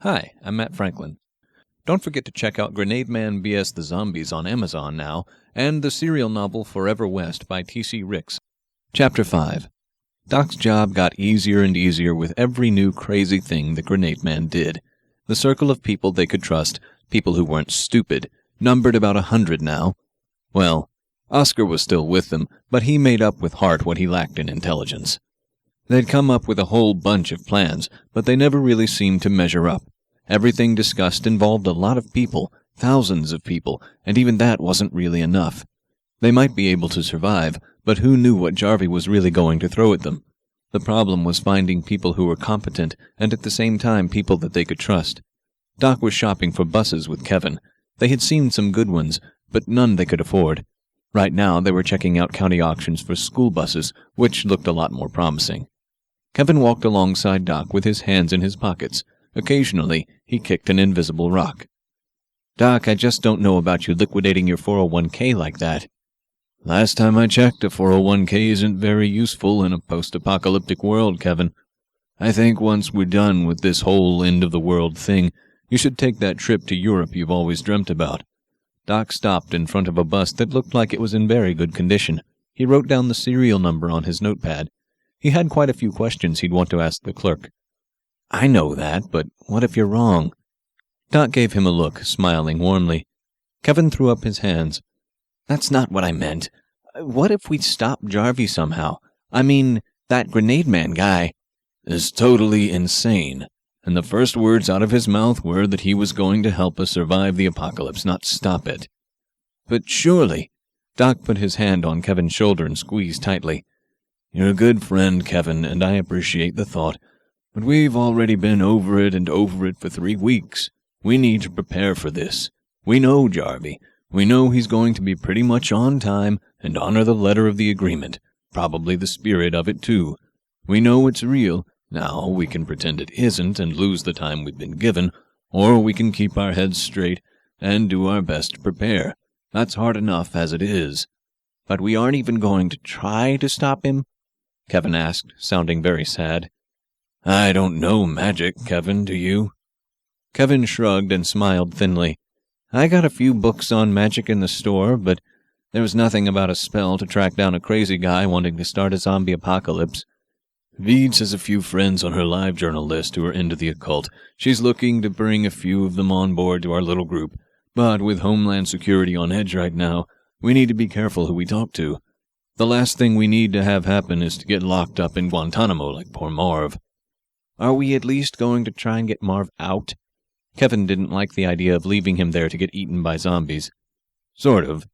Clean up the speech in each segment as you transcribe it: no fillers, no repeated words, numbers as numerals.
Hi, I'm Matt Franklin. Don't forget to check out Grenademan vs. the Zombies on Amazon now, and the serial novel Forever West by T.C. Ricks. Chapter 5. Doc's job got easier and easier with every new crazy thing that Grenademan did. The circle of people they could trust, people who weren't stupid, numbered about 100 now. Well, Oscar was still with them, but he made up with heart what he lacked in intelligence. They'd come up with a whole bunch of plans, but they never really seemed to measure up. Everything discussed involved a lot of people, thousands of people, and even that wasn't really enough. They might be able to survive, but who knew what Jarvie was really going to throw at them? The problem was finding people who were competent, and at the same time people that they could trust. Doc was shopping for buses with Kevin. They had seen some good ones, but none they could afford. Right now they were checking out county auctions for school buses, which looked a lot more promising. Kevin walked alongside Doc with his hands in his pockets. Occasionally, he kicked an invisible rock. "Doc, I just don't know about you liquidating your 401k like that." "Last time I checked, a 401k isn't very useful in a post-apocalyptic world, Kevin. I think once we're done with this whole end-of-the-world thing, you should take that trip to Europe you've always dreamt about." Doc stopped in front of a bus that looked like it was in very good condition. He wrote down the serial number on his notepad. He had quite a few questions he'd want to ask the clerk. "I know that, but what if you're wrong?" Doc gave him a look, smiling warmly. Kevin threw up his hands. "That's not what I meant. What if we stop Jarvie somehow? I mean, that Grenademan guy is totally insane." And the first words out of his mouth were that he was going to help us survive the apocalypse, not stop it. "But surely—" Doc put his hand on Kevin's shoulder and squeezed tightly. "You're a good friend, Kevin, and I appreciate the thought. But we've already been over it and over it for 3 weeks. We need to prepare for this. We know Jarvie. We know he's going to be pretty much on time and honor the letter of the agreement, probably the spirit of it, too. We know it's real. Now, we can pretend it isn't and lose the time we've been given, or we can keep our heads straight and do our best to prepare. That's hard enough as it is." "But we aren't even going to try to stop him?" Kevin asked, sounding very sad. "I don't know magic, Kevin, do you?" Kevin shrugged and smiled thinly. "I got a few books on magic in the store, but there was nothing about a spell to track down a crazy guy wanting to start a zombie apocalypse. Veeds has a few friends on her live journal list who are into the occult. She's looking to bring a few of them on board to our little group. But with Homeland Security on edge right now, we need to be careful who we talk to. The last thing we need to have happen is to get locked up in Guantanamo like poor Marv." "Are we at least going to try and get Marv out?" Kevin didn't like the idea of leaving him there to get eaten by zombies. "Sort of.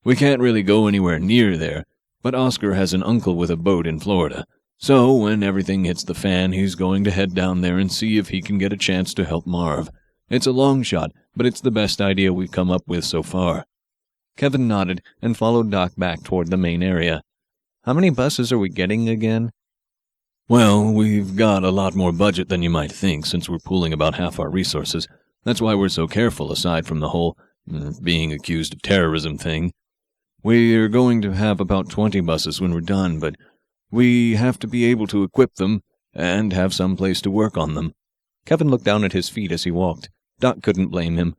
We can't really go anywhere near there, but Oscar has an uncle with a boat in Florida. So when everything hits the fan, he's going to head down there and see if he can get a chance to help Marv. It's a long shot, but it's the best idea we've come up with so far." Kevin nodded and followed Doc back toward the main area. "How many buses are we getting again?" "Well, we've got a lot more budget than you might think since we're pooling about half our resources. That's why we're so careful aside from the whole being accused of terrorism thing. We're going to have about 20 buses when we're done, but we have to be able to equip them and have some place to work on them." Kevin looked down at his feet as he walked. Doc couldn't blame him.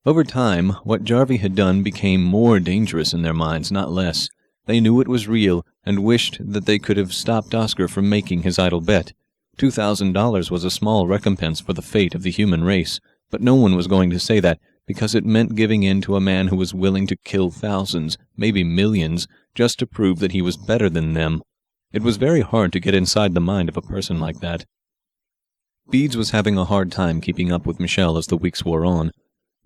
Over time, what Jarvie had done became more dangerous in their minds, not less. They knew it was real, and wished that they could have stopped Oscar from making his idle bet. $2,000 was a small recompense for the fate of the human race, but no one was going to say that, because it meant giving in to a man who was willing to kill thousands, maybe millions, just to prove that he was better than them. It was very hard to get inside the mind of a person like that. Beads was having a hard time keeping up with Michelle as the weeks wore on.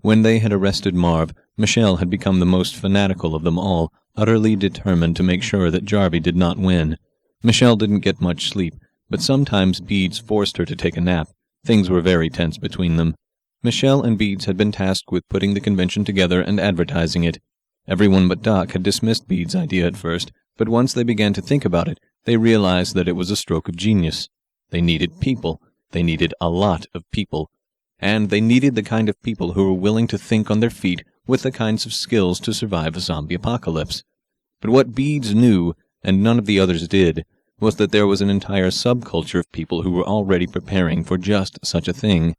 When they had arrested Marv, Michelle had become the most fanatical of them all, utterly determined to make sure that Jarvie did not win. Michelle didn't get much sleep, but sometimes Beads forced her to take a nap. Things were very tense between them. Michelle and Beads had been tasked with putting the convention together and advertising it. Everyone but Doc had dismissed Beads' idea at first, but once they began to think about it, they realized that it was a stroke of genius. They needed people. They needed a lot of people. And they needed the kind of people who were willing to think on their feet with the kinds of skills to survive a zombie apocalypse. But what Beads knew, and none of the others did, was that there was an entire subculture of people who were already preparing for just such a thing.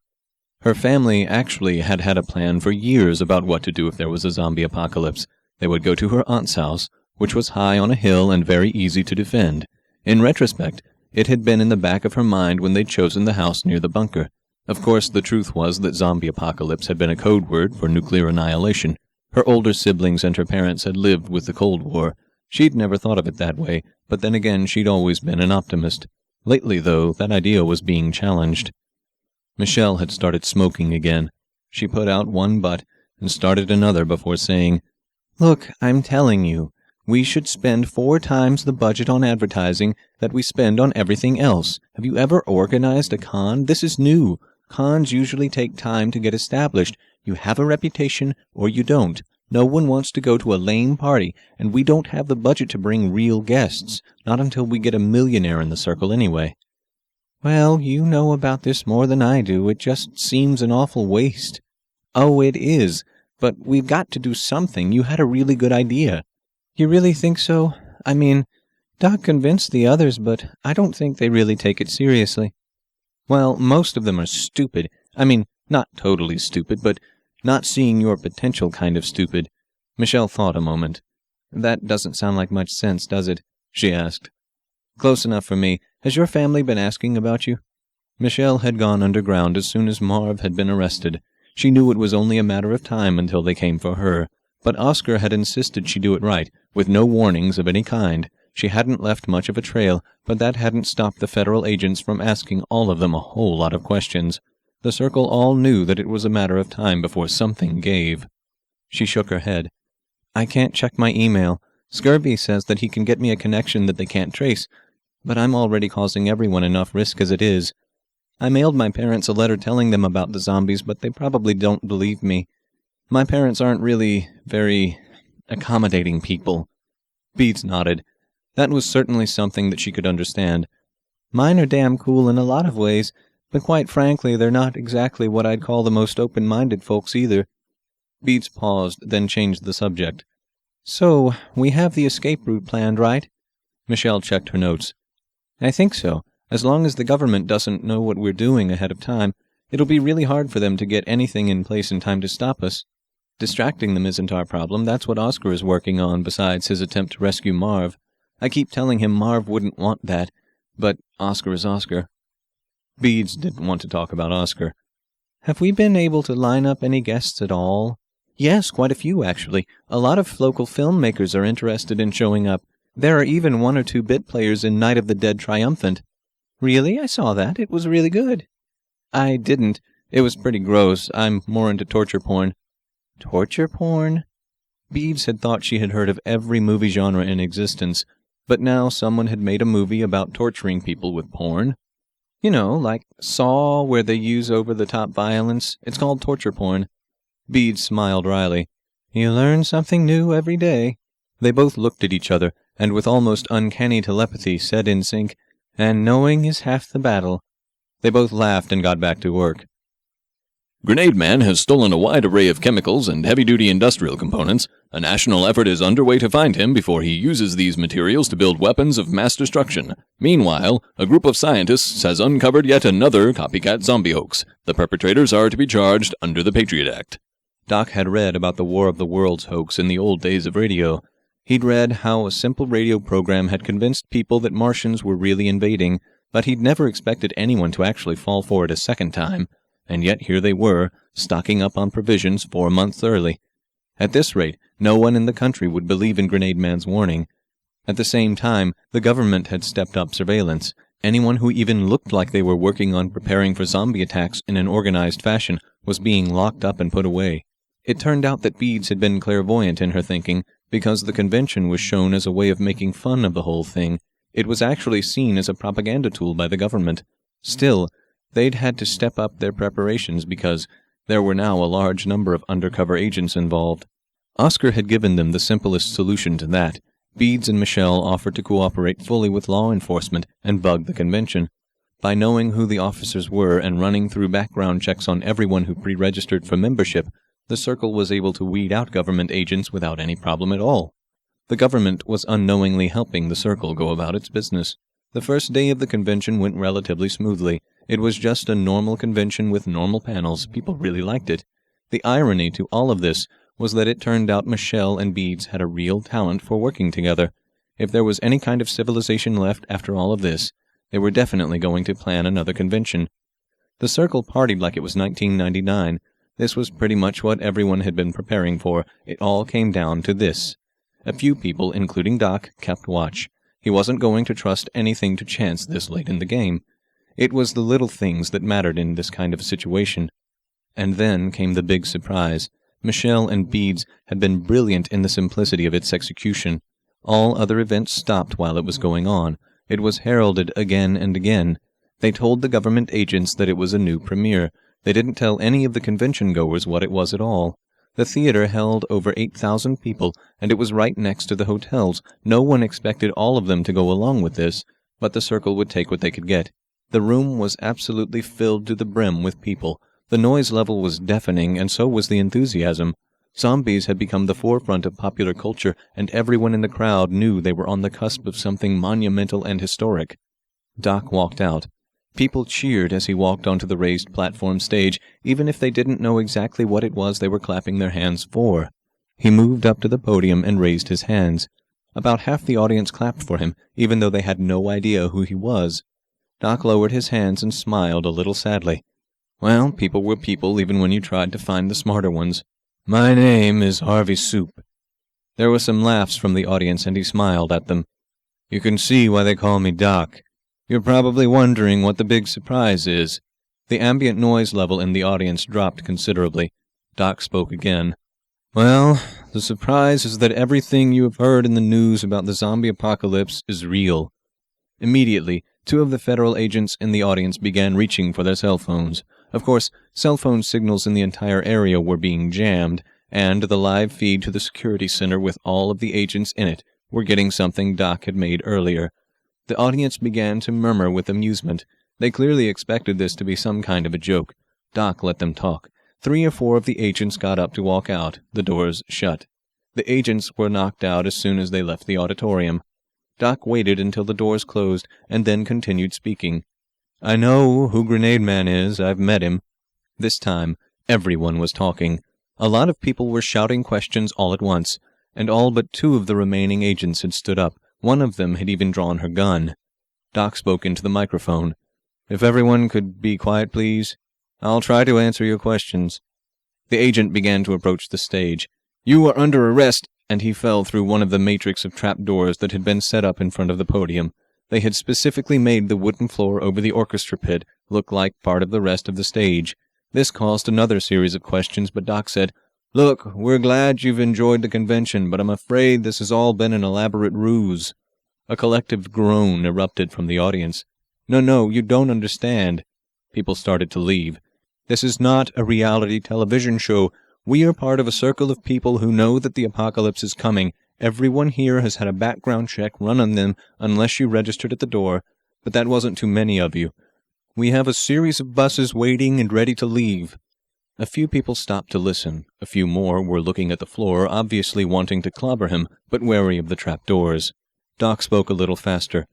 Her family actually had had a plan for years about what to do if there was a zombie apocalypse. They would go to her aunt's house, which was high on a hill and very easy to defend. In retrospect, it had been in the back of her mind when they'd chosen the house near the bunker. Of course, the truth was that zombie apocalypse had been a code word for nuclear annihilation. Her older siblings and her parents had lived with the Cold War. She'd never thought of it that way, but then again she'd always been an optimist. Lately, though, that idea was being challenged. Michelle had started smoking again. She put out one butt and started another before saying, "Look, I'm telling you, we should spend 4 times the budget on advertising that we spend on everything else. Have you ever organized a con? This is new. Cons usually take time to get established. You have a reputation or you don't. No one wants to go to a lame party, and we don't have the budget to bring real guests, not until we get a millionaire in the circle anyway." "Well, you know about this more than I do. It just seems an awful waste." "Oh, it is. But we've got to do something. You had a really good idea." "You really think so? I mean, Doc convinced the others, but I don't think they really take it seriously." "Well, most of them are stupid. I mean, not totally stupid, but not seeing your potential kind of stupid." Michelle thought a moment. "That doesn't sound like much sense, does it?" she asked. "Close enough for me. Has your family been asking about you?" Michelle had gone underground as soon as Marv had been arrested. She knew it was only a matter of time until they came for her. But Oscar had insisted she do it right, with no warnings of any kind. She hadn't left much of a trail, but that hadn't stopped the federal agents from asking all of them a whole lot of questions. The Circle all knew that it was a matter of time before something gave. She shook her head. "I can't check my email. Skirby says that he can get me a connection that they can't trace, but I'm already causing everyone enough risk as it is. I mailed my parents a letter telling them about the zombies, but they probably don't believe me. My parents aren't really very accommodating people." Beads nodded. That was certainly something that she could understand. "Mine are damn cool in a lot of ways, but quite frankly, they're not exactly what I'd call the most open-minded folks either." Beads paused, then changed the subject. "So, we have the escape route planned, right?" Michelle checked her notes. "I think so. As long as the government doesn't know what we're doing ahead of time, it'll be really hard for them to get anything in place in time to stop us. Distracting them isn't our problem. That's what Oscar is working on, besides his attempt to rescue Marv. I keep telling him Marv wouldn't want that, but Oscar is Oscar." Beads didn't want to talk about Oscar. "Have we been able to line up any guests at all?" "Yes, quite a few, actually. A lot of local filmmakers are interested in showing up. There are even 1 or 2 bit players in Night of the Dead Triumphant." "Really? I saw that. It was really good." "I didn't. It was pretty gross. I'm more into torture porn." "Torture porn?" Beads had thought she had heard of every movie genre in existence, but now someone had made a movie about torturing people with porn. "You know, like Saw, where they use over-the-top violence. It's called torture porn." Beads smiled wryly. "You learn something new every day." They both looked at each other, and with almost uncanny telepathy said in sync, "And knowing is half the battle." They both laughed and got back to work. Grenademan has stolen a wide array of chemicals and heavy-duty industrial components. A national effort is underway to find him before he uses these materials to build weapons of mass destruction. Meanwhile, a group of scientists has uncovered yet another copycat zombie hoax. The perpetrators are to be charged under the Patriot Act. Doc had read about the War of the Worlds hoax in the old days of radio. He'd read how a simple radio program had convinced people that Martians were really invading, but he'd never expected anyone to actually fall for it a second time. And yet here they were, stocking up on provisions 4 months early. At this rate, no one in the country would believe in Grenademan's warning. At the same time, the government had stepped up surveillance. Anyone who even looked like they were working on preparing for zombie attacks in an organized fashion was being locked up and put away. It turned out that Beads had been clairvoyant in her thinking, because the convention was shown as a way of making fun of the whole thing. It was actually seen as a propaganda tool by the government. Still, they'd had to step up their preparations because there were now a large number of undercover agents involved. Oscar had given them the simplest solution to that. Beads and Michelle offered to cooperate fully with law enforcement and bug the convention. By knowing who the officers were and running through background checks on everyone who pre-registered for membership, the Circle was able to weed out government agents without any problem at all. The government was unknowingly helping the Circle go about its business. The first day of the convention went relatively smoothly. It was just a normal convention with normal panels. People really liked it. The irony to all of this was that it turned out Michelle and Beads had a real talent for working together. If there was any kind of civilization left after all of this, they were definitely going to plan another convention. The circle partied like it was 1999. This was pretty much what everyone had been preparing for. It all came down to this. A few people, including Doc, kept watch. He wasn't going to trust anything to chance this late in the game. It was the little things that mattered in this kind of situation. And then came the big surprise. Michelle and Beads had been brilliant in the simplicity of its execution. All other events stopped while it was going on. It was heralded again and again. They told the government agents that it was a new premiere. They didn't tell any of the convention-goers what it was at all. The theater held over 8,000 people, and it was right next to the hotels. No one expected all of them to go along with this, but the circle would take what they could get. The room was absolutely filled to the brim with people. The noise level was deafening, and so was the enthusiasm. Zombies had become the forefront of popular culture, and everyone in the crowd knew they were on the cusp of something monumental and historic. Doc walked out. People cheered as he walked onto the raised platform stage, even if they didn't know exactly what it was they were clapping their hands for. He moved up to the podium and raised his hands. About half the audience clapped for him, even though they had no idea who he was. Doc lowered his hands and smiled a little sadly. Well, people were people even when you tried to find the smarter ones. My name is Harvey Soup. There were some laughs from the audience, and he smiled at them. You can see why they call me Doc. You're probably wondering what the big surprise is. The ambient noise level in the audience dropped considerably. Doc spoke again. Well, the surprise is that everything you have heard in the news about the zombie apocalypse is real. Immediately, two of the federal agents in the audience began reaching for their cell phones. Of course, cell phone signals in the entire area were being jammed, and the live feed to the security center with all of the agents in it were getting something Doc had made earlier. The audience began to murmur with amusement. They clearly expected this to be some kind of a joke. Doc let them talk. 3 or 4 of the agents got up to walk out. The doors shut. The agents were knocked out as soon as they left the auditorium. Doc waited until the doors closed, and then continued speaking. I know who Grenademan is. I've met him. This time, everyone was talking. A lot of people were shouting questions all at once, and all but 2 of the remaining agents had stood up. One of them had even drawn her gun. Doc spoke into the microphone. If everyone could be quiet, please. I'll try to answer your questions. The agent began to approach the stage. You are under arrest, and he fell through one of the matrix of trapdoors that had been set up in front of the podium. They had specifically made the wooden floor over the orchestra pit look like part of the rest of the stage. This caused another series of questions, but Doc said, Look, we're glad you've enjoyed the convention, but I'm afraid this has all been an elaborate ruse. A collective groan erupted from the audience. No, you don't understand. People started to leave. This is not a reality television show. We are part of a circle of people who know that the apocalypse is coming. Everyone here has had a background check run on them unless you registered at the door, but that wasn't too many of you. We have a series of buses waiting and ready to leave. A few people stopped to listen. A few more were looking at the floor, obviously wanting to clobber him, but wary of the trapdoors. Doc spoke a little faster.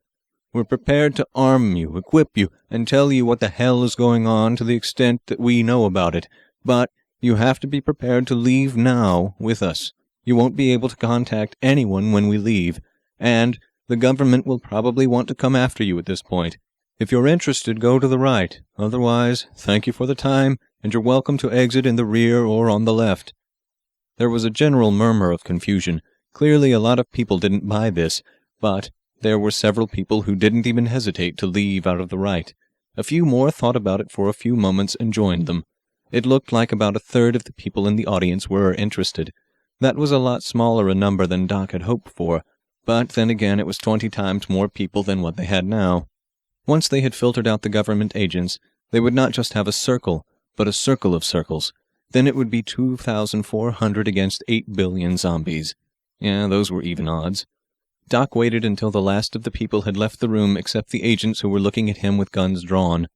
We're prepared to arm you, equip you, and tell you what the hell is going on to the extent that we know about it. But you have to be prepared to leave now with us. You won't be able to contact anyone when we leave, and the government will probably want to come after you at this point. If you're interested, go to the right. Otherwise, thank you for the time, and you're welcome to exit in the rear or on the left. There was a general murmur of confusion. Clearly a lot of people didn't buy this, but there were several people who didn't even hesitate to leave out of the right. A few more thought about it for a few moments and joined them. It looked like about a third of the people in the audience were interested. That was a lot smaller a number than Doc had hoped for, but then again it was 20 times more people than what they had now. Once they had filtered out the government agents, they would not just have a circle, but a circle of circles. Then it would be 2,400 against 8 billion zombies. Yeah, those were even odds. Doc waited until the last of the people had left the room except the agents who were looking at him with guns drawn.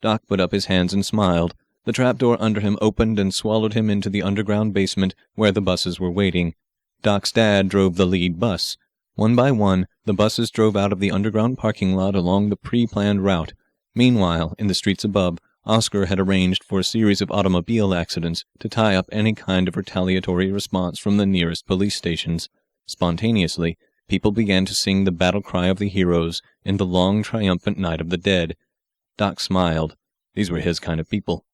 Doc put up his hands and smiled. The trapdoor under him opened and swallowed him into the underground basement where the buses were waiting. Doc's dad drove the lead bus. One by one, the buses drove out of the underground parking lot along the pre-planned route. Meanwhile, in the streets above, Oscar had arranged for a series of automobile accidents to tie up any kind of retaliatory response from the nearest police stations. Spontaneously, people began to sing the battle cry of the heroes in the long triumphant night of the dead. Doc smiled. These were his kind of people.